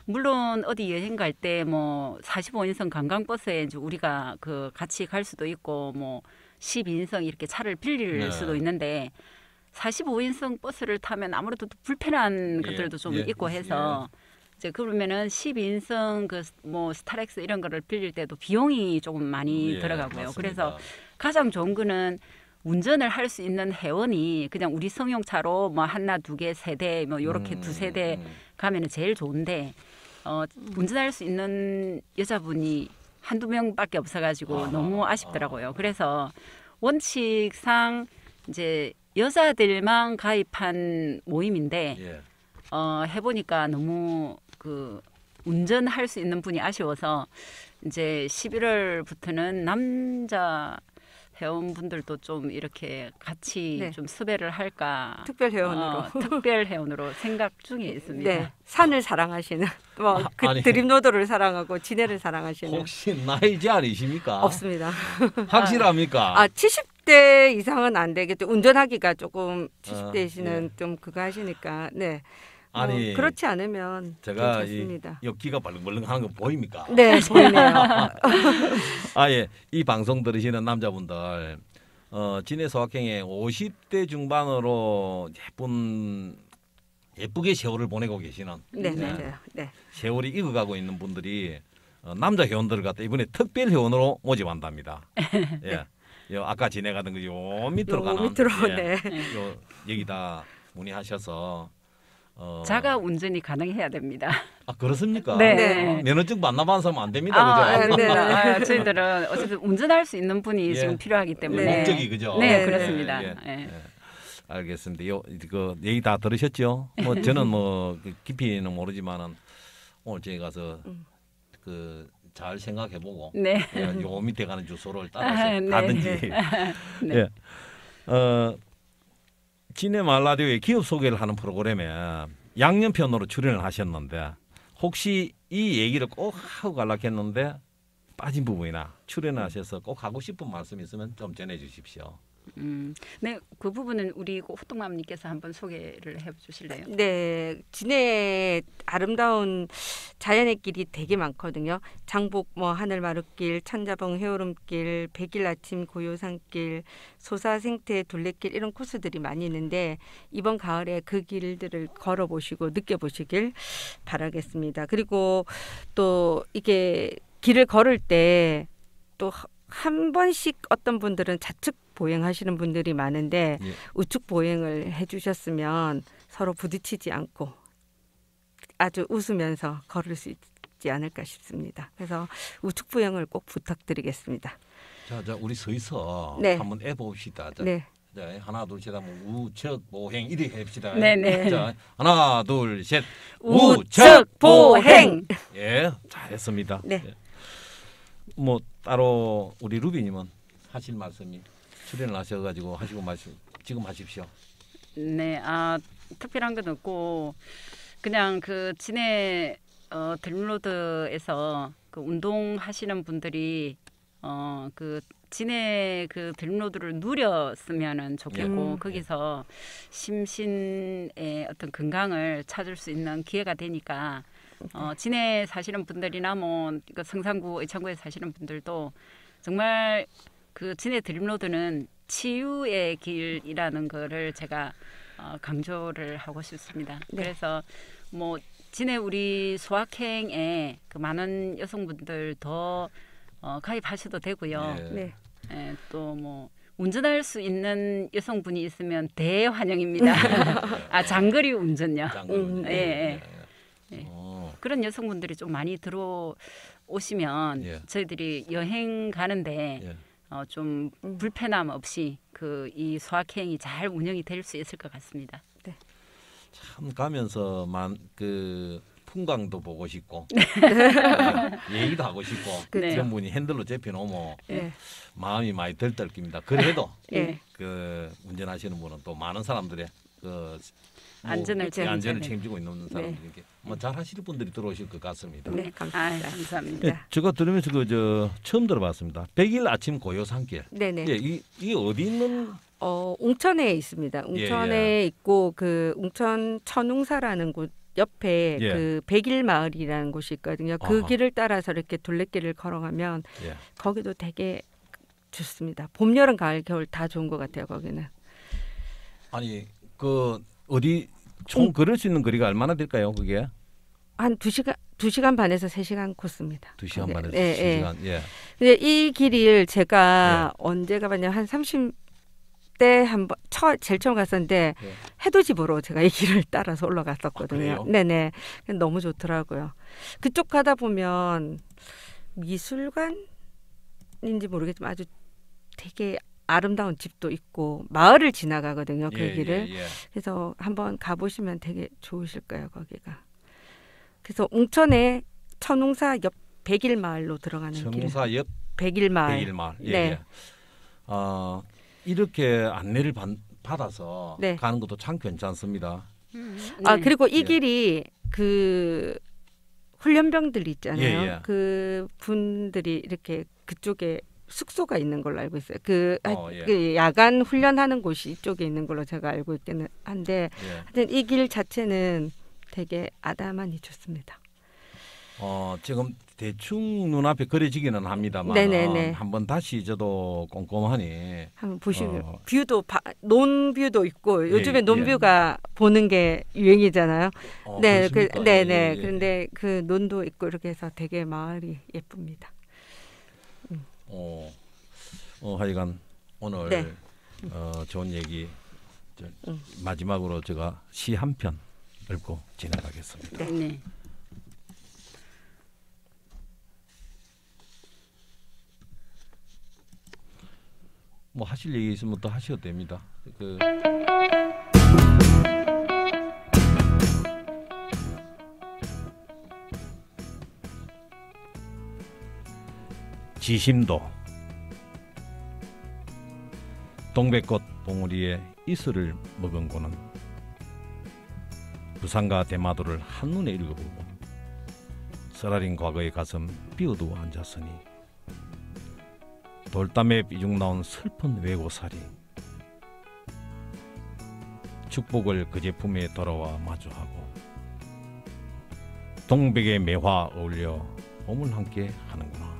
S2: 물론 어디 여행 갈 때 뭐 45인승 관광버스에 이제 우리가 그 같이 갈 수도 있고 뭐 12인승 이렇게 차를 빌릴 수도 있는데 45인승 버스를 타면 아무래도 또 불편한 것들도 좀 있고 해서 이제 그러면은 12인승 그 뭐 스타렉스 이런 거를 빌릴 때도 비용이 조금 많이 들어가고요.
S1: 맞습니다.
S2: 그래서 가장 좋은 거는 운전을 할 수 있는 회원이 그냥 우리 승용차로 뭐 하나, 두 개, 세 대, 뭐 요렇게 두세 대 가면은 제일 좋은데 운전할 수 있는 여자분이 한두 명밖에 없어가지고 너무 아쉽더라고요. 그래서 원칙상 이제 여자들만 가입한 모임인데
S1: 예.
S2: 해보니까 너무 그 운전할 수 있는 분이 아쉬워서 이제 11월부터는 남자 회원분들도 좀 이렇게 같이
S3: 네.
S2: 좀 섭외를 할까
S3: 특별 회원으로
S2: 특별 회원으로 생각 중에 있습니다.
S3: 네, 산을 사랑하시는 뭐 그
S1: 아니.
S3: 드림로드를 사랑하고 진해를 사랑하시는
S1: 혹시 나이제 아니십니까?
S3: 없습니다.
S1: 확실합니까?
S3: 70대 이상은 안 되겠죠. 운전하기가 조금 70대시는
S1: 예.
S3: 좀 그거 하시니까 네. 뭐
S1: 아니,
S3: 그렇지 않으면
S1: 제가
S3: 괜찮습니다.
S1: 이 기가 벌렁벌렁하는 거 보입니까?
S3: 네, 보이네요.
S1: 예. 이 방송 들으시는 남자분들 진해 소확행에 50대 중반으로 예쁘게 세월을 보내고 계시는
S3: 네, 맞아요. 네.
S1: 세월이 익어가고 있는 분들이 남자 회원들을 갖다 이번에 특별 회원으로 모집한답니다. 예. 요 아까 지내가던 그 요 밑으로
S3: 요
S1: 가는
S3: 밑으로,
S1: 예.
S3: 네.
S1: 요 여기다 문의하셔서
S2: 자가 운전이 가능해야 됩니다.
S1: 아 그렇습니까?
S2: 네.
S3: 네.
S1: 면허증 만나봐서 하면 안 됩니다. 그죠?
S3: 네.
S2: 저희들은 어쨌든 운전할 수 있는 분이
S1: 예.
S2: 지금 필요하기 때문에
S3: 네.
S1: 목적이 그죠?
S2: 네,
S3: 네,
S2: 그렇습니다.
S1: 예, 예,
S2: 예.
S1: 예. 알겠습니다. 그 얘기 다 들으셨죠? 뭐 저는 뭐 깊이는 모르지만은 오늘 저희 가서 그 잘 생각해보고
S2: 네.
S1: 요 밑에 가는 주소를 따라서
S2: 네.
S1: 가든지.
S2: 네.
S1: 예. 진해 말라디오의 기업 소개를 하는 프로그램에 양념편으로 출연을 하셨는데 혹시 이 얘기를 꼭 하고 가려고 했는데 빠진 부분이나 출연하셔서 꼭 하고 싶은 말씀 있으면 좀 전해주십시오.
S2: 네, 그 부분은 우리 호떡맘님께서 한번 소개를 해주실래요?
S3: 네, 진해 아름다운 자연의 길이 되게 많거든요. 장복 뭐 하늘마룻길, 천자봉 해오름길, 백일 아침 고요산길, 소사생태 둘레길 이런 코스들이 많이 있는데 이번 가을에 그 길들을 걸어보시고 느껴보시길 바라겠습니다. 그리고 또 이게 길을 걸을 때 또 한 번씩 어떤 분들은 좌측 보행하시는 분들이 많은데
S1: 예.
S3: 우측 보행을 해주셨으면 서로 부딪히지 않고 아주 웃으면서 걸을 수 있지 않을까 싶습니다. 그래서 우측 보행을 꼭 부탁드리겠습니다.
S1: 자, 우리 서서
S3: 네.
S1: 한번 해봅시다. 자,
S3: 네,
S1: 자, 하나, 둘, 셋 하면 우측 보행 이렇게 해봅시다.
S2: 네네.
S1: 자, 하나, 둘, 셋.
S3: 우측 보행.
S1: 예, 잘했습니다.
S3: 네.
S1: 예. 뭐 따로 우리 루비님은 하실 말씀이 출연을 하셔가지고 하시고 말씀 지금 하십시오.
S2: 네, 특별한 건 없고 그냥 그 진해 드림로드에서 그 운동하시는 분들이 그 진해 그 드림로드를 누렸으면은 좋겠고 거기서 심신의 어떤 건강을 찾을 수 있는 기회가 되니까 진해 사시는 분들이나 뭐 그 성산구, 의창구에 사시는 분들도 정말 그 진해 드림로드는 치유의 길이라는 거를 제가 강조를 하고 싶습니다.
S3: 네.
S2: 그래서 뭐 진해 우리 소확행에 그 많은 여성분들 더 가입하셔도 되고요.
S1: 예.
S3: 네.
S2: 예, 또 뭐 운전할 수 있는 여성분이 있으면 대환영입니다. 장거리 운전요.
S1: 짱구는.
S2: 예, 예. 예.
S1: 어,
S2: 그런 여성분들이 좀 많이 들어오시면
S1: 예.
S2: 저희들이 여행 가는데
S1: 예.
S2: 좀 불편함 없이 그 이 소확행이 잘 운영이 될 수 있을 것 같습니다.
S1: 참 가면서만 그 풍광도 보고 싶고 얘기도 하고 싶고
S2: 네.
S1: 그런 분이 핸들로 잡혀놓으면
S3: 네.
S1: 마음이 많이 들떨깁니다. 그래도
S3: 예.
S1: 그 운전하시는 분은 또 많은 사람들의 그
S2: 안전을
S1: 안전을
S2: 네.
S1: 책임지고 있는 사람들에게 뭐 잘하시는 분들이 들어오실 것 같습니다.
S3: 네, 감사합니다.
S2: 감사합니다.
S1: 예, 제가 들으면서 처음 들어봤습니다. 백일 아침 고요산길.
S3: 네네.
S1: 예, 이게 어디 있는
S3: 웅천에 있습니다. 웅천에 있고 그 웅천 천웅사라는 곳 옆에
S1: 예.
S3: 그 백일 마을이라는 곳이 있거든요. 그
S1: 아하.
S3: 길을 따라서 이렇게 둘레길을 걸어가면
S1: 예.
S3: 거기도 되게 좋습니다. 봄, 여름, 가을, 겨울 다 좋은 것 같아요. 거기는.
S1: 아니 그 어디 총 걸을 수 있는 거리가 얼마나 될까요? 그게
S3: 한 2시간 반에서 3시간 코스입니다.
S1: 2시간
S3: 그게.
S1: 반에서 3시간. 예.
S3: 근데 이 길을 제가 언제 가봤냐면 한 그때 한번 제일 처음 갔었는데
S1: 네.
S3: 해돋이보러 제가 이 길을 따라서 올라갔었거든요.
S1: 아,
S3: 네네. 너무 좋더라고요. 그쪽 가다 보면 미술관인지 모르겠지만 아주 되게 아름다운 집도 있고 마을을 지나가거든요. 그 길을. 그래서 한번 가보시면 되게 좋으실 거예요. 거기가. 그래서 웅천의 천웅사 옆 백일마을로 들어가는 길.
S1: 천웅사 옆
S3: 백일마을.
S1: 백일마을. 예,
S3: 네.
S1: 예. 이렇게 안내를 받아서
S3: 네.
S1: 가는 것도 참 괜찮습니다.
S3: 아
S2: 네.
S3: 그리고 이
S1: 예.
S3: 길이 그 훈련병들 있잖아요.
S1: 예, 예.
S3: 그 분들이 이렇게 그쪽에 숙소가 있는 걸로 알고 있어요.
S1: 예.
S3: 그 야간 훈련하는 곳이 이쪽에 있는 걸로 제가 알고 있기는 한데
S1: 예.
S3: 하여튼 이 길 자체는 되게 아담하니 좋습니다.
S1: 지금 대충 눈앞에 그려지기는 합니다만
S3: 네네네.
S1: 한번 다시 저도 꼼꼼하니
S3: 한번 보시면
S1: 어.
S3: 뷰도 논뷰도 있고 요즘에
S1: 예.
S3: 논뷰가 보는 게 유행이잖아요. 네,
S1: 그렇습니까?
S3: 네네.
S1: 예, 예.
S3: 그런데 그 논도 있고 이렇게 해서 되게 마을이 예쁩니다.
S1: 하여간 오늘
S3: 네.
S1: 좋은 얘기 마지막으로 제가 시 한 편 읽고 진행하겠습니다.
S2: 네.
S1: 뭐 하실 얘기 있으면 또 하셔도 됩니다. 지심도 동백꽃 봉우리에 이슬을 먹은 고는 부산과 대마도를 한눈에 읽어보고 쓰라린 과거의 가슴 비워두고 앉았으니 돌담에 비중 나온 슬픈 외고살이 축복을 그 제품에 돌아와 마주하고 동백의 매화 어울려 몸을 함께 하는구나.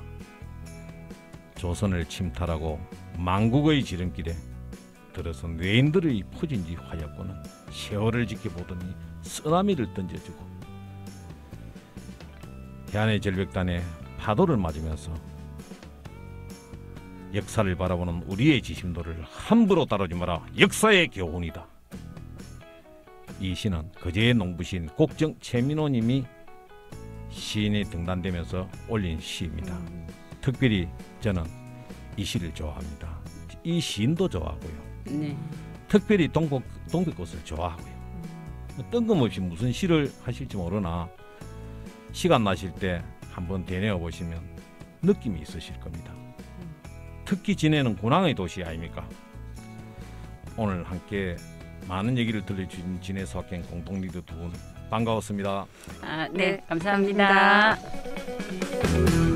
S1: 조선을 침탈하고 망국의 지름길에 들어선 외인들의 포진지 화약고는 세월을 지켜보더니 쓰나미를 던져주고 해안의 절벽단에 파도를 맞으면서 역사를 바라보는 우리의 지심도를 함부로 따르지 마라. 역사의 교훈이다. 이 시는 거제의 농부시인 곡정 최민호님이 시인이 등단되면서 올린 시입니다. 특별히 저는 이 시를 좋아합니다. 이 시인도 좋아하고요.
S2: 네.
S1: 특별히 동백꽃을 좋아하고요. 뜬금없이 무슨 시를 하실지 모르나 시간 나실 때 한번 되뇌어 보시면 느낌이 있으실 겁니다. 특히 진해는 군항의 도시 아닙니까? 오늘 함께 많은 얘기를 들려주신 진해 서학행 공동리더 두 분 반가웠습니다.
S2: 네, 감사합니다.
S3: 감사합니다.